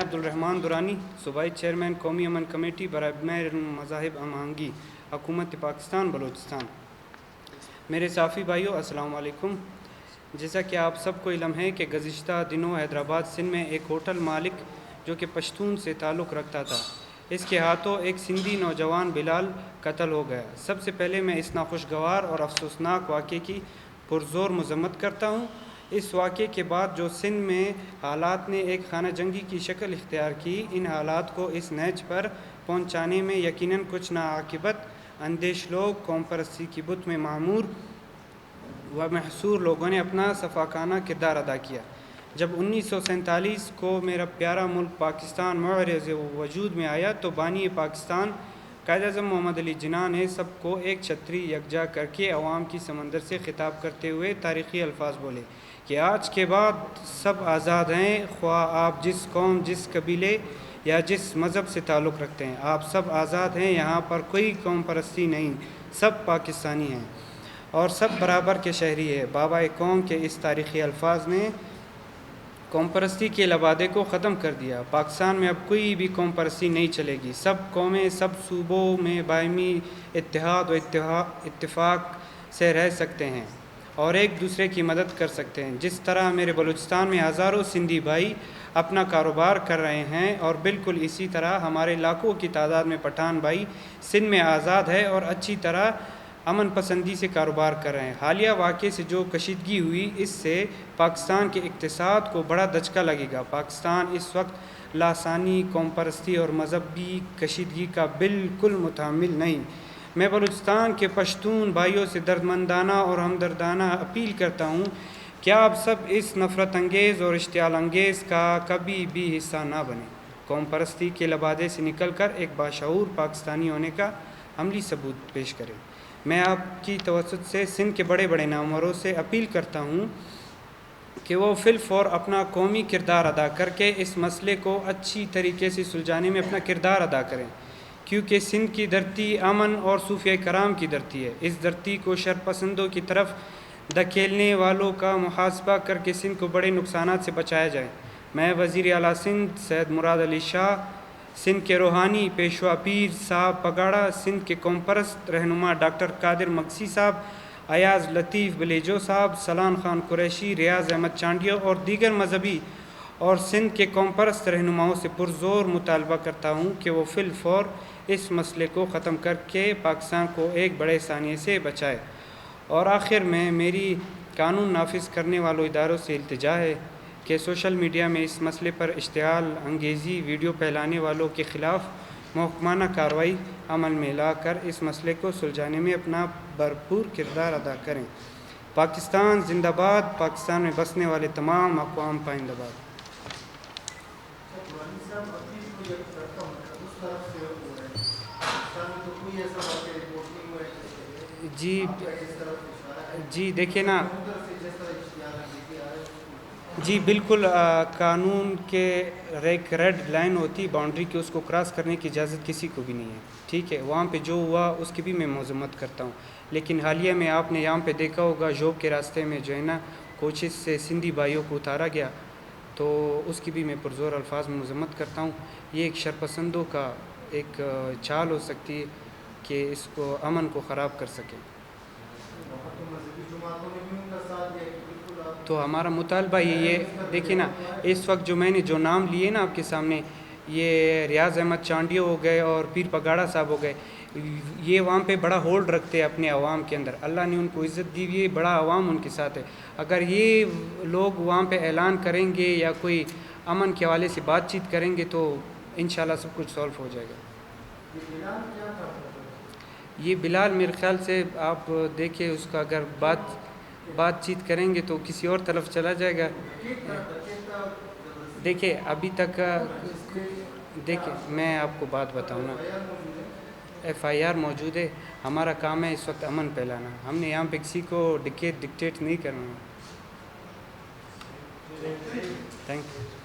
عبدالرحمن درانی، صوبائی چیئرمین قومی امن کمیٹی برائے بین مذاہب ہم آہنگی، حکومت پاکستان بلوچستان۔ میرے صحافی بھائیوں، السلام علیکم۔ جیسا کہ آپ سب کو علم ہے کہ گزشتہ دنوں حیدرآباد سندھ میں ایک ہوٹل مالک جو کہ پشتون سے تعلق رکھتا تھا، اس کے ہاتھوں ایک سندھی نوجوان بلال قتل ہو گیا۔ سب سے پہلے میں اس ناخوشگوار اور افسوسناک واقعے کی پرزور مذمت کرتا ہوں۔ اس واقعے کے بعد جو سندھ میں حالات نے ایک خانہ جنگی کی شکل اختیار کی، ان حالات کو اس نہج پر پہنچانے میں یقیناً کچھ ناعاقبت اندیش لوگ، قوم پرستی کی بت میں معمور و محصور لوگوں نے اپنا سفاکانہ کردار ادا کیا۔ جب 1947 کو میرا پیارا ملک پاکستان معرض وجود میں آیا تو بانی پاکستان قائد-اعظم محمد علی جناح نے سب کو ایک چھتری یکجا کر کے عوام کی سمندر سے خطاب کرتے ہوئے تاریخی الفاظ بولے کہ آج کے بعد سب آزاد ہیں، خواہ آپ جس قوم، جس قبیلے یا جس مذہب سے تعلق رکھتے ہیں، آپ سب آزاد ہیں، یہاں پر کوئی قوم پرستی نہیں، سب پاکستانی ہیں اور سب برابر کے شہری ہیں۔ بابائے قوم کے اس تاریخی الفاظ نے قوم پرستی کے لبادے کو ختم کر دیا۔ پاکستان میں اب کوئی بھی قوم پرستی نہیں چلے گی، سب قومیں سب صوبوں میں باہمی اتحاد و اتفاق سے رہ سکتے ہیں اور ایک دوسرے کی مدد کر سکتے ہیں۔ جس طرح میرے بلوچستان میں ہزاروں سندھی بھائی اپنا کاروبار کر رہے ہیں اور بالکل اسی طرح ہمارے لاکھوں کی تعداد میں پٹھان بھائی سندھ میں آزاد ہے اور اچھی طرح امن پسندی سے کاروبار کر رہے ہیں۔ حالیہ واقعے سے جو کشیدگی ہوئی، اس سے پاکستان کے اقتصاد کو بڑا دھچکا لگے گا۔ پاکستان اس وقت لاسانی، قوم پرستی اور مذہبی کشیدگی کا بالکل متحمل نہیں۔ میں بلوچستان کے پشتون بھائیوں سے دردمندانہ اور ہمدردانہ اپیل کرتا ہوں کہ آپ سب اس نفرت انگیز اور اشتعال انگیز کا کبھی بھی حصہ نہ بنیں۔ قوم پرستی کے لبادے سے نکل کر ایک باشعور پاکستانی ہونے کا عملی ثبوت پیش کریں۔ میں آپ کی توسط سے سندھ کے بڑے بڑے ناموروں سے اپیل کرتا ہوں کہ وہ فی الفور اپنا قومی کردار ادا کر کے اس مسئلے کو اچھی طریقے سے سلجھانے میں اپنا کردار ادا کریں، کیونکہ سندھ کی دھرتی امن اور صوفیہ کرام کی دھرتی ہے۔ اس دھرتی کو شرپسندوں کی طرف دھکیلنے والوں کا محاسبہ کر کے سندھ کو بڑے نقصانات سے بچایا جائے۔ میں وزیر اعلیٰ سندھ سید مراد علی شاہ، سندھ کے روحانی پیشوا پیر صاحب پگاڑا، سندھ کے قوم پرست رہنما ڈاکٹر قادر مگسی صاحب، ایاز لطیف بلیجو صاحب، سلان خان قریشی، ریاض احمد چانڈیو اور دیگر مذہبی اور سندھ کے قوم پرست رہنماؤں سے پرزور مطالبہ کرتا ہوں کہ وہ فی الفور اس مسئلے کو ختم کر کے پاکستان کو ایک بڑے سانحے سے بچائے۔ اور آخر میں میری قانون نافذ کرنے والوں اداروں سے التجا ہے کہ سوشل میڈیا میں اس مسئلے پر اشتعال انگیزی ویڈیو پھیلانے والوں کے خلاف محکمانہ کارروائی عمل میں لا کر اس مسئلے کو سلجھانے میں اپنا بھرپور کردار ادا کریں۔ پاکستان زندہ باد، پاکستان میں بسنے والے تمام اقوام پائندہ باد۔ جی دیکھیں نا، جی بالکل قانون کے ایک ریڈ لائن ہوتی باؤنڈری کی، اس کو کراس کرنے کی اجازت کسی کو بھی نہیں ہے، ٹھیک ہے۔ وہاں پہ جو ہوا اس کی بھی میں مذمت کرتا ہوں، لیکن حالیہ میں آپ نے یہاں پہ دیکھا ہوگا جوب کے راستے میں جو ہے نا کوچز سے سندھی بھائیوں کو اتارا گیا، تو اس کی بھی میں پرزور الفاظ میں مذمت کرتا ہوں۔ یہ ایک شرپسندوں کا ایک چال ہو سکتی ہے کہ اس کو امن کو خراب کر سکے۔ تو ہمارا مطالبہ یہ دیکھیں نا، اس وقت جو میں نے جو نام لیے نا آپ کے سامنے، یہ ریاض احمد چانڈیو ہو گئے اور پیر پگاڑا صاحب ہو گئے، یہ وہاں پہ بڑا ہولڈ رکھتے ہیں اپنے عوام کے اندر، اللہ نے ان کو عزت دی ہوئی ہے، بڑا عوام ان کے ساتھ ہے۔ اگر یہ لوگ وہاں پہ اعلان کریں گے یا کوئی امن کے حوالے سے بات چیت کریں گے تو انشاءاللہ سب کچھ سولو ہو جائے گا۔ یہ بلال میرے خیال سے آپ دیکھیں، اس کا اگر بات چیت کریں گے تو کسی اور طرف چلا جائے گا۔ دیکھیں ابھی تک دیکھیں میں آپ کو بات بتاؤں نا، ایف آئی آر موجود ہے، ہمارا کام ہے اس وقت امن پھیلانا، ہم نے یہاں پہ کسی کو ڈکٹیٹ نہیں کرنا۔ Thank you.